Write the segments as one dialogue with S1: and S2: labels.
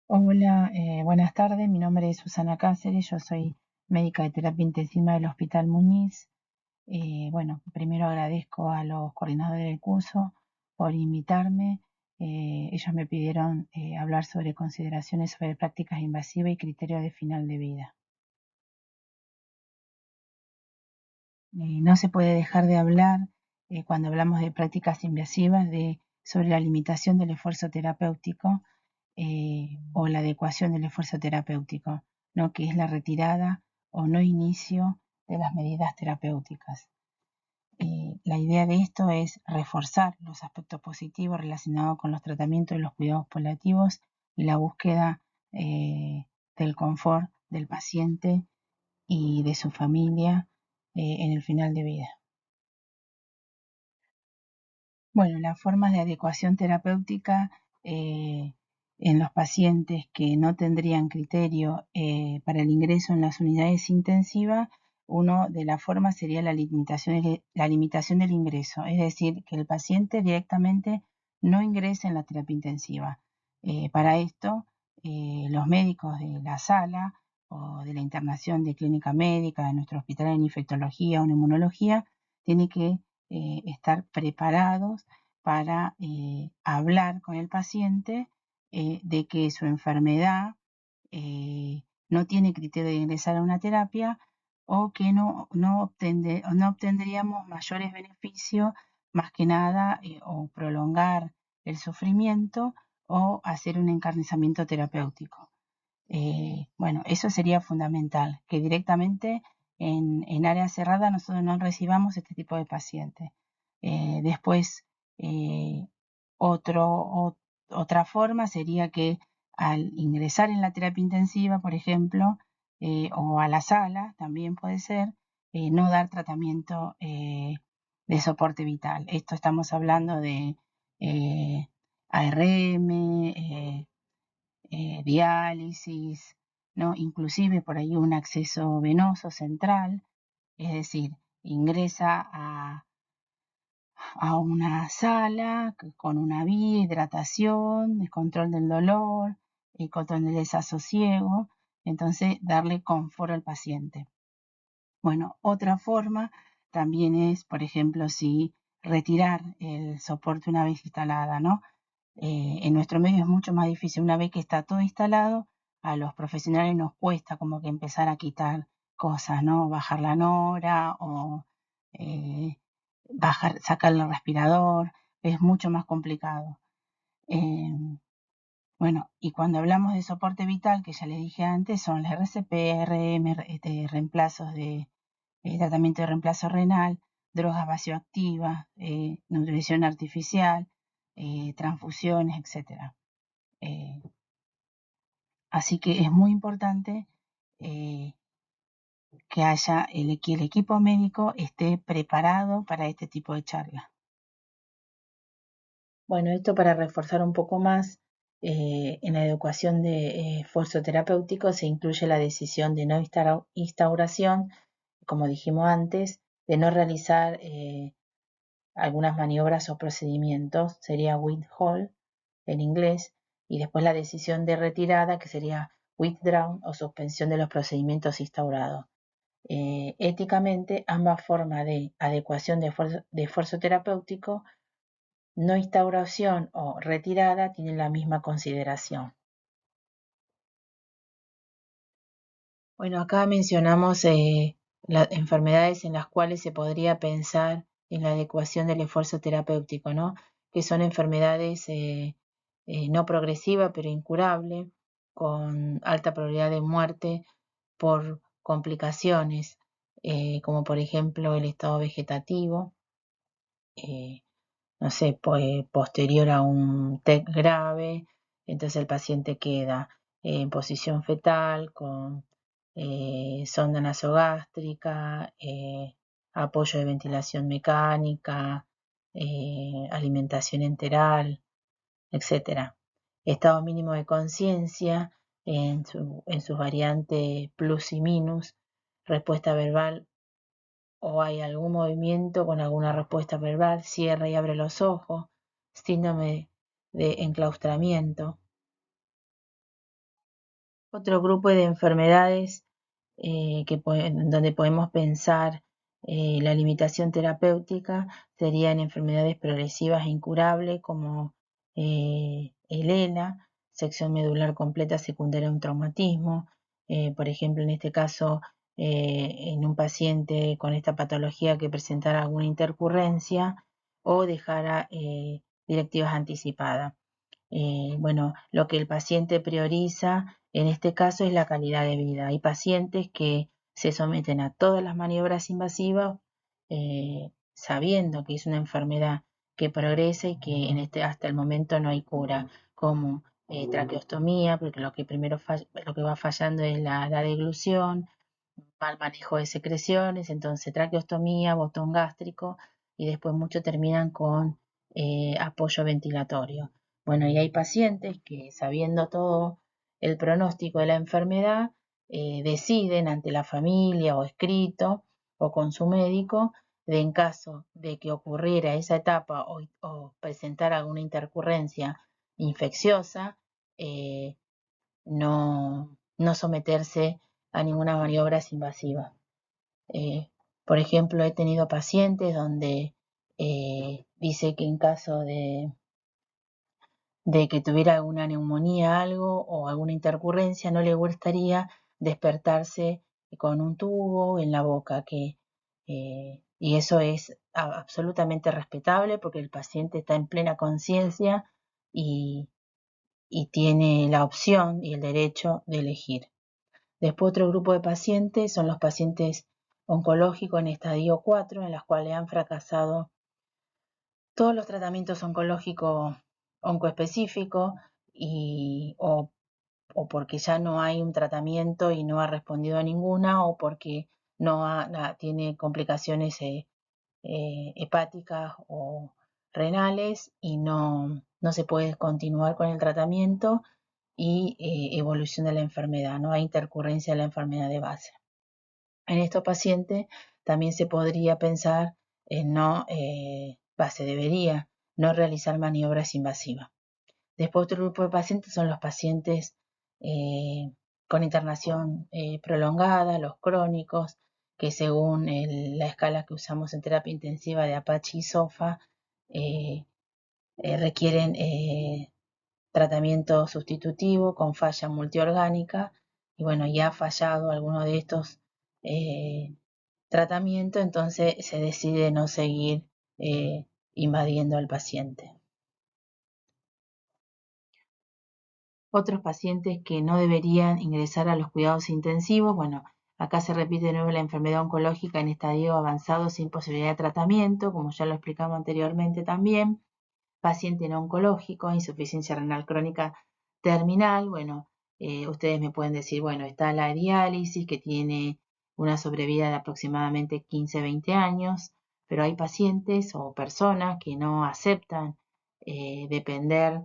S1: Hola, buenas tardes. Mi nombre es Susana Cáceres. Yo soy médica de terapia intensiva del Hospital Muñiz. Bueno, primero agradezco a los coordinadores del curso por invitarme. Ellos me pidieron hablar sobre consideraciones sobre prácticas invasivas y criterios de final de vida. No se puede dejar de hablar cuando hablamos de prácticas invasivas sobre la limitación del esfuerzo terapéutico o la adecuación del esfuerzo terapéutico, ¿no? Que es la retirada o no inicio de las medidas terapéuticas. La idea de esto es reforzar los aspectos positivos relacionados con los tratamientos y los cuidados paliativos y la búsqueda del confort del paciente y de su familia en el final de vida. Bueno, las formas de adecuación terapéutica en los pacientes que no tendrían criterio para el ingreso en las unidades intensivas, una de las formas sería la limitación del ingreso, es decir, que el paciente directamente no ingrese en la terapia intensiva. Para esto, los médicos de la sala o de la internación de clínica médica, de nuestro hospital en infectología o neumonología, tienen que estar preparados para hablar con el paciente de que su enfermedad no tiene criterio de ingresar a una terapia o que no obtendríamos mayores beneficios, más que nada, o prolongar el sufrimiento o hacer un encarnizamiento terapéutico. Bueno, eso sería fundamental, que directamente en área cerrada nosotros no recibamos este tipo de pacientes. Después, eh, otra forma sería que al ingresar en la terapia intensiva, por ejemplo, o a la sala, también puede ser, no dar tratamiento de soporte vital. Esto estamos hablando de ARM, diálisis, ¿no? Inclusive por ahí un acceso venoso central, es decir, ingresa a una sala con una vía, hidratación, el control del dolor, el control del desasosiego, entonces darle confort al paciente. Bueno, otra forma también es, por ejemplo, si retirar el soporte una vez instalada, ¿no? En nuestro medio es mucho más difícil. Una vez que está todo instalado, a los profesionales nos cuesta como que empezar a quitar cosas, ¿no? Bajar la nora o eh, sacar el respirador, es mucho más complicado. Eh, bueno, y cuando hablamos de soporte vital, que ya les dije antes, son las RCP, RM, reemplazos de tratamiento de reemplazo renal, drogas vasioactivas, nutrición artificial, transfusiones, etcétera. Así que es muy importante eh, que el equipo médico esté preparado para este tipo de charlas. Bueno, esto para reforzar un poco más, en la educación de esfuerzo terapéutico se incluye la decisión de no instauración, como dijimos antes, de no realizar algunas maniobras o procedimientos, sería withhold en inglés, y después la decisión de retirada, que sería withdrawn o suspensión de los procedimientos instaurados. Éticamente, ambas formas de adecuación de esfuerzo terapéutico, no instauración o retirada, tienen la misma consideración. Bueno, acá mencionamos las enfermedades en las cuales se podría pensar en la adecuación del esfuerzo terapéutico, ¿no? Que son enfermedades no progresivas pero incurables, con alta probabilidad de muerte por complicaciones, como por ejemplo el estado vegetativo, eh, no sé, posterior a un TEC grave, entonces el paciente queda en posición fetal con sonda nasogástrica, apoyo de ventilación mecánica, alimentación enteral, etcétera. Estado mínimo de conciencia en sus variantes plus y minus, respuesta verbal o hay algún movimiento con alguna respuesta verbal, cierra y abre los ojos, síndrome de enclaustramiento. Otro grupo de enfermedades donde podemos pensar la limitación terapéutica serían enfermedades progresivas e incurables como el ELA, sección medular completa secundaria a un traumatismo. Por ejemplo, en este caso, en un paciente con esta patología que presentara alguna intercurrencia o dejara directivas anticipadas. Bueno, lo que el paciente prioriza en este caso es la calidad de vida. Hay pacientes que se someten a todas las maniobras invasivas sabiendo que es una enfermedad que progresa y que hasta el momento no hay cura, como traqueostomía, porque lo que va fallando es la deglución, mal manejo de secreciones, entonces traqueostomía, botón gástrico y después muchos terminan con apoyo ventilatorio. Bueno, y hay pacientes que sabiendo todo el pronóstico de la enfermedad, deciden ante la familia o escrito o con su médico, en caso de que ocurriera esa etapa o presentar alguna intercurrencia infecciosa, no someterse a ninguna maniobra invasiva. Eh, por ejemplo, he tenido pacientes donde dice que en caso de que tuviera alguna neumonía, algo o alguna intercurrencia, no le gustaría despertarse con un tubo en la boca, y eso es absolutamente respetable porque el paciente está en plena conciencia y, y tiene la opción y el derecho de elegir. Después otro grupo de pacientes son los pacientes oncológicos en estadio 4, en los cuales han fracasado todos los tratamientos oncológicos oncoespecíficos o porque ya no hay un tratamiento y no ha respondido a ninguna o porque tiene complicaciones hepáticas o renales y no se puede continuar con el tratamiento y evolución de la enfermedad, no hay intercurrencia de la enfermedad de base. En estos pacientes también se podría pensar en se debería no realizar maniobras invasivas. Después otro grupo de pacientes son los pacientes con internación prolongada, los crónicos, que según la escala que usamos en terapia intensiva de Apache y SOFA, requieren tratamiento sustitutivo con falla multiorgánica y bueno, ya ha fallado alguno de estos tratamientos, entonces se decide no seguir invadiendo al paciente. Otros pacientes que no deberían ingresar a los cuidados intensivos, bueno, acá se repite de nuevo la enfermedad oncológica en estadio avanzado sin posibilidad de tratamiento, como ya lo explicamos anteriormente también. Paciente no oncológico, insuficiencia renal crónica terminal, bueno, ustedes me pueden decir, bueno, está la diálisis que tiene una sobrevida de aproximadamente 15-20 años, pero hay pacientes o personas que no aceptan depender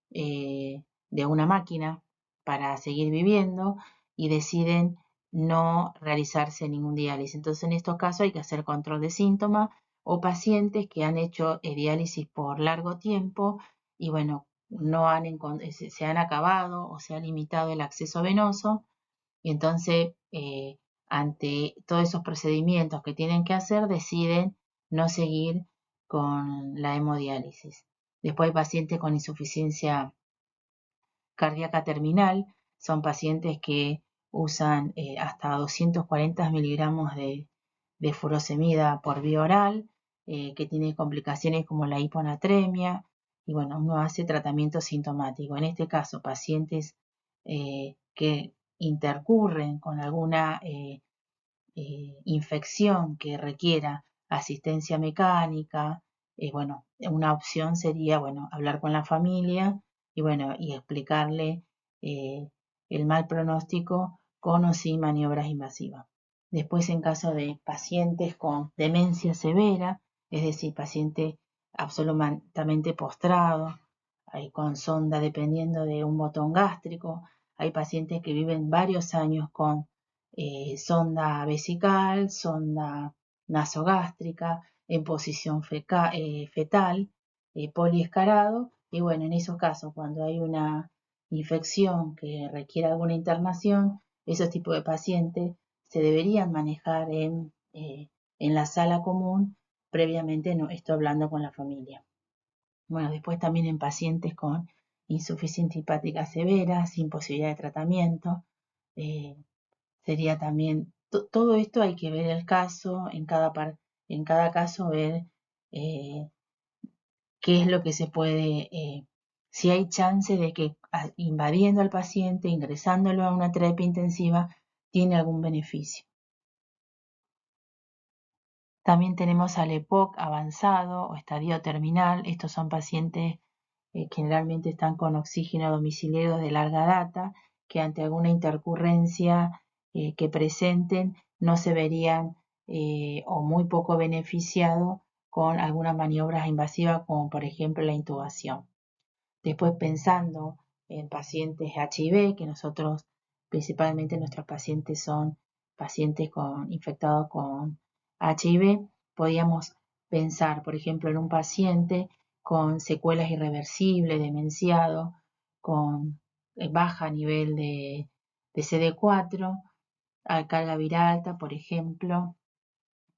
S1: de una máquina para seguir viviendo y deciden no realizarse ningún diálisis. Entonces, en estos casos hay que hacer control de síntomas o pacientes que han hecho diálisis por largo tiempo y bueno, se han acabado o se ha limitado el acceso venoso y entonces ante todos esos procedimientos que tienen que hacer deciden no seguir con la hemodiálisis. Después hay pacientes con insuficiencia cardíaca terminal, son pacientes que usan hasta 240 miligramos de furosemida por vía oral, que tiene complicaciones como la hiponatremia, y bueno, uno hace tratamiento sintomático. En este caso, pacientes que intercurren con alguna infección que requiera asistencia mecánica, bueno, una opción sería, bueno, hablar con la familia y bueno, y explicarle el mal pronóstico con o sin maniobras invasivas. Después, en caso de pacientes con demencia severa, es decir, paciente absolutamente postrado, con sonda dependiendo de un botón gástrico, hay pacientes que viven varios años con sonda vesical, sonda nasogástrica, en posición fetal, poliescarado, y bueno, en esos casos, cuando hay una infección que requiera alguna internación, esos tipos de pacientes se deberían manejar en la sala común previamente, no, estoy hablando con la familia. Bueno, después también en pacientes con insuficiencia hepática severa, sin posibilidad de tratamiento, eh, sería también, todo esto hay que ver el caso, en cada caso ver eh, qué es lo que se puede, si hay chance de que invadiendo al paciente, ingresándolo a una terapia intensiva, tiene algún beneficio. También tenemos al EPOC avanzado o estadio terminal. Estos son pacientes que generalmente están con oxígeno domiciliario de larga data, que ante alguna intercurrencia que presenten no se verían o muy poco beneficiados con algunas maniobras invasivas como por ejemplo la intubación. Después pensando en pacientes HIV, que nosotros principalmente nuestros pacientes son pacientes infectados con HIV, podíamos pensar, por ejemplo, en un paciente con secuelas irreversibles, demenciado, con baja nivel de CD4, a carga viral alta, por ejemplo,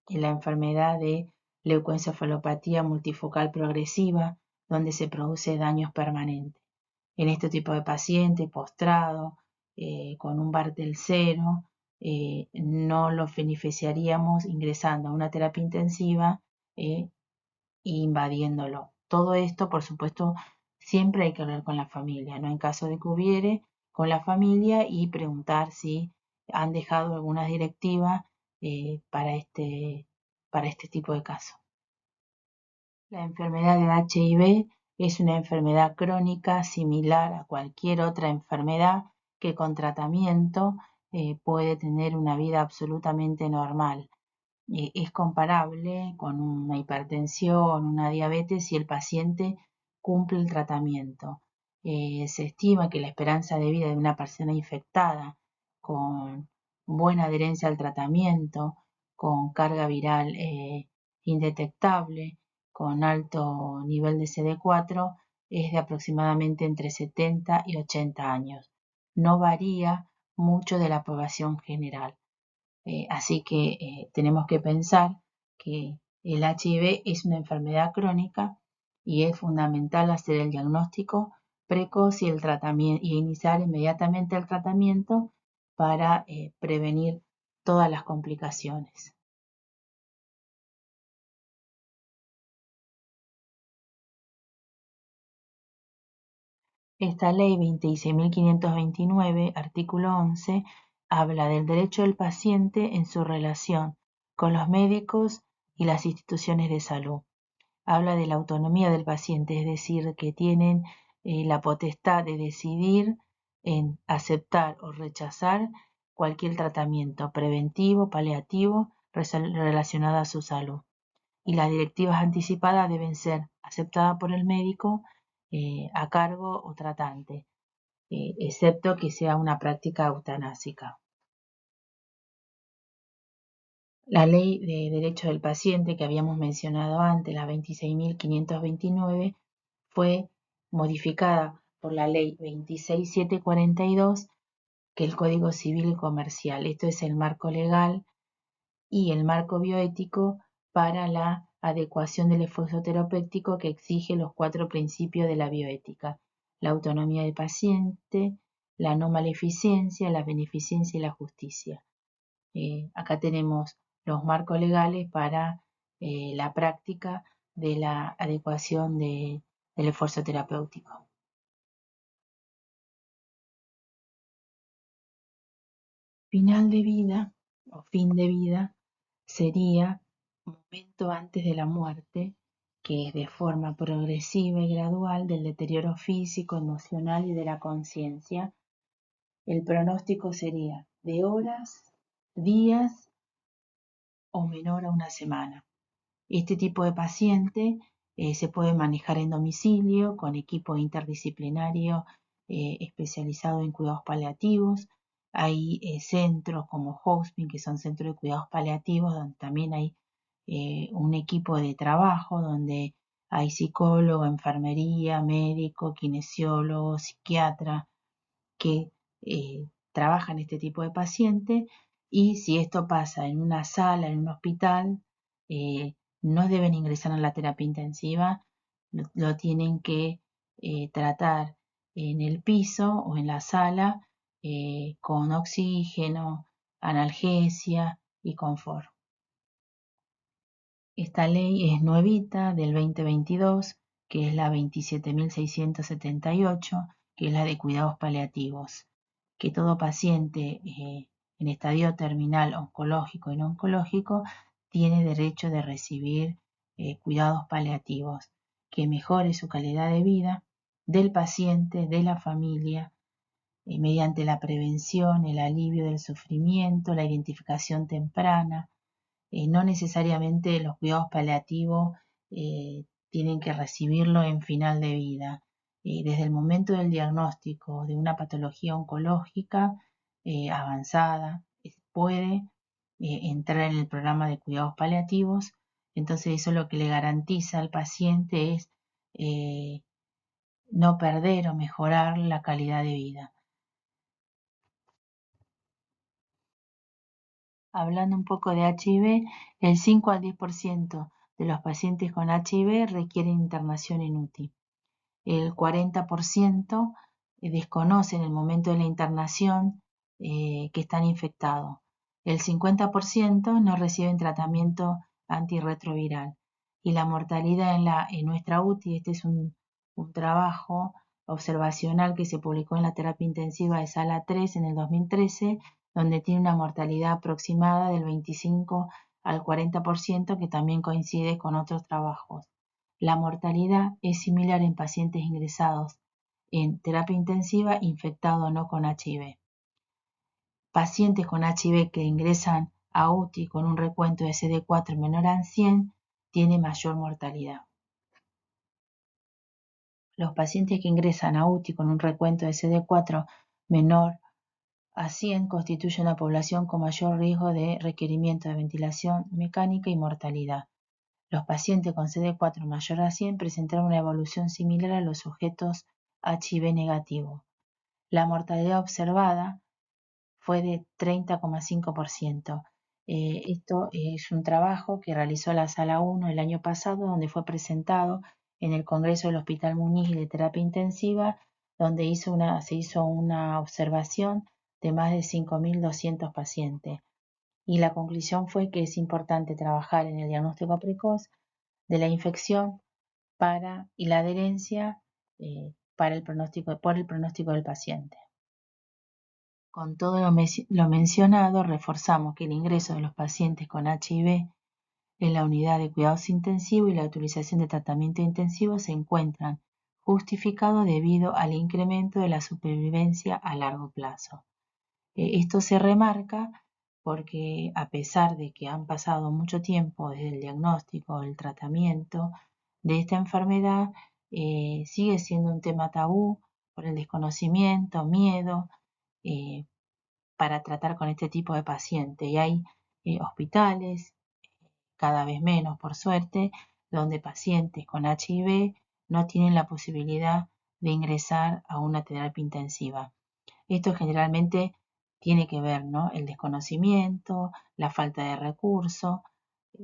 S1: en la enfermedad de leucoencefalopatía multifocal progresiva, donde se produce daños permanentes. En este tipo de paciente postrado, con un Bartel cero, no lo beneficiaríamos ingresando a una terapia intensiva e invadiéndolo. Todo esto, por supuesto, siempre hay que hablar con la familia, ¿no? En caso de que hubiere, con la familia y preguntar si han dejado algunas directivas para este tipo de casos. La enfermedad de HIV es una enfermedad crónica similar a cualquier otra enfermedad que con tratamiento puede tener una vida absolutamente normal. Es comparable con una hipertensión, una diabetes si el paciente cumple el tratamiento. Se estima que la esperanza de vida de una persona infectada con buena adherencia al tratamiento, con carga viral indetectable, con alto nivel de CD4, es de aproximadamente entre 70 y 80 años. No varía mucho de la población general. Así que tenemos que pensar que el HIV es una enfermedad crónica y es fundamental hacer el diagnóstico precoz y el tratamiento y iniciar inmediatamente el tratamiento para prevenir todas las complicaciones. Esta ley 26.529, artículo 11, habla del derecho del paciente en su relación con los médicos y las instituciones de salud. Habla de la autonomía del paciente, es decir, que tienen la potestad de decidir en aceptar o rechazar cualquier tratamiento preventivo, paliativo relacionado a su salud. Y las directivas anticipadas deben ser aceptadas por el médico a cargo o tratante, excepto que sea una práctica eutanásica. La Ley de Derechos del Paciente que habíamos mencionado antes, la 26.529, fue modificada por la Ley 26.742, que es el Código Civil y Comercial. Esto es el marco legal y el marco bioético para la adecuación del esfuerzo terapéutico que exige los 4 principios de la bioética: la autonomía del paciente, la no maleficencia, la beneficencia y la justicia. Acá tenemos los marcos legales para la práctica de la adecuación del esfuerzo terapéutico. Final de vida o fin de vida sería momento antes de la muerte, que es de forma progresiva y gradual del deterioro físico, emocional y de la conciencia. El pronóstico sería de horas, días o menor a una semana. Este tipo de paciente se puede manejar en domicilio con equipo interdisciplinario especializado en cuidados paliativos. Hay centros como Hosping, que son centros de cuidados paliativos, donde también hay un equipo de trabajo, donde hay psicólogo, enfermería, médico, kinesiólogo, psiquiatra, que trabajan este tipo de paciente, y si esto pasa en una sala, en un hospital, no deben ingresar a la terapia intensiva, lo tienen que tratar en el piso o en la sala con oxígeno, analgesia y confort. Esta ley es nuevita del 2022, que es la 27.678, que es la de cuidados paliativos, que todo paciente en estadio terminal oncológico y no oncológico tiene derecho de recibir cuidados paliativos, que mejore su calidad de vida del paciente, de la familia, mediante la prevención, el alivio del sufrimiento, la identificación temprana. No necesariamente los cuidados paliativos tienen que recibirlo en final de vida. Desde el momento del diagnóstico de una patología oncológica avanzada, puede entrar en el programa de cuidados paliativos. Entonces eso lo que le garantiza al paciente es no perder o mejorar la calidad de vida. Hablando un poco de HIV, el 5 al 10% de los pacientes con HIV requieren internación en UTI. El 40% desconoce en el momento de la internación que están infectados. El 50% no reciben tratamiento antirretroviral. Y la mortalidad en nuestra UTI, este es un trabajo observacional que se publicó en la terapia intensiva de sala 3 en el 2013, donde tiene una mortalidad aproximada del 25 al 40%, que también coincide con otros trabajos. La mortalidad es similar en pacientes ingresados en terapia intensiva infectados o no con HIV. Pacientes con HIV que ingresan a UTI con un recuento de CD4 menor a 100 tienen mayor mortalidad. Los pacientes que ingresan a UTI con un recuento de CD4 menor a 100 constituyen una población con mayor riesgo de requerimiento de ventilación mecánica y mortalidad. Los pacientes con CD4 mayor a 100 presentaron una evolución similar a los sujetos HIV negativo. La mortalidad observada fue de 30,5%. Esto es un trabajo que realizó la Sala 1 el año pasado, donde fue presentado en el Congreso del Hospital Muniz de Terapia Intensiva, donde se hizo una observación de más de 5.200 pacientes. Y la conclusión fue que es importante trabajar en el diagnóstico precoz de la infección y la adherencia por el pronóstico del paciente. Con todo lo mencionado, reforzamos que el ingreso de los pacientes con HIV en la unidad de cuidados intensivos y la utilización de tratamiento intensivo se encuentran justificados debido al incremento de la supervivencia a largo plazo. Esto se remarca porque, a pesar de que han pasado mucho tiempo desde el diagnóstico, el tratamiento de esta enfermedad, sigue siendo un tema tabú por el desconocimiento, miedo para tratar con este tipo de paciente. Y hay hospitales, cada vez menos por suerte, donde pacientes con HIV no tienen la posibilidad de ingresar a una terapia intensiva. Esto generalmente tiene que ver, ¿no? El desconocimiento, la falta de recursos,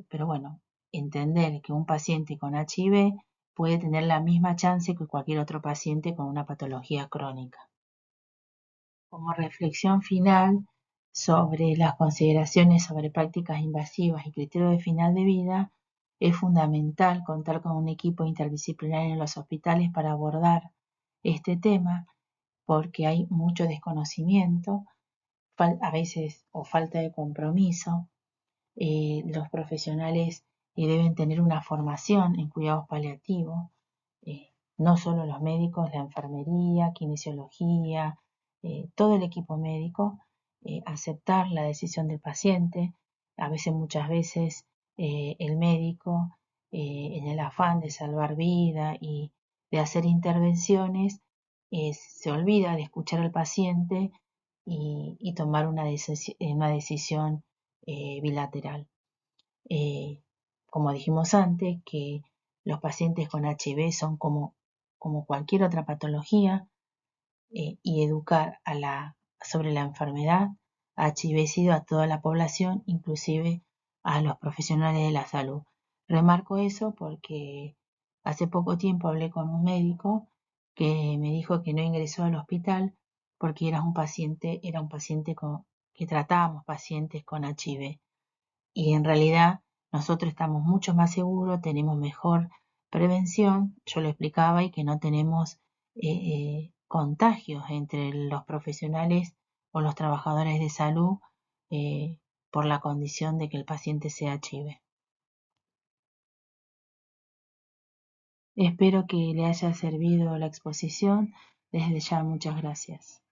S1: pero bueno, entender que un paciente con HIV puede tener la misma chance que cualquier otro paciente con una patología crónica. Como reflexión final sobre las consideraciones sobre prácticas invasivas y criterios de final de vida, es fundamental contar con un equipo interdisciplinario en los hospitales para abordar este tema, porque hay mucho desconocimiento, a veces o falta de compromiso. Los profesionales deben tener una formación en cuidados paliativos, no solo los médicos, la enfermería, kinesiología, todo el equipo médico, aceptar la decisión del paciente. Muchas veces el médico, en el afán de salvar vida y de hacer intervenciones, se olvida de escuchar al paciente y tomar una decisión bilateral. Como dijimos antes, que los pacientes con HIV son como cualquier otra patología, y educar sobre la enfermedad HIV-SIDA a toda la población, inclusive a los profesionales de la salud. Remarco eso porque hace poco tiempo hablé con un médico que me dijo que no ingresó al hospital porque era un paciente que tratábamos pacientes con HIV. Y en realidad nosotros estamos mucho más seguros, tenemos mejor prevención, yo lo explicaba, y que no tenemos contagios entre los profesionales o los trabajadores de salud eh, por la condición de que el paciente sea HIV. Espero que le haya servido la exposición. Desde ya, muchas gracias.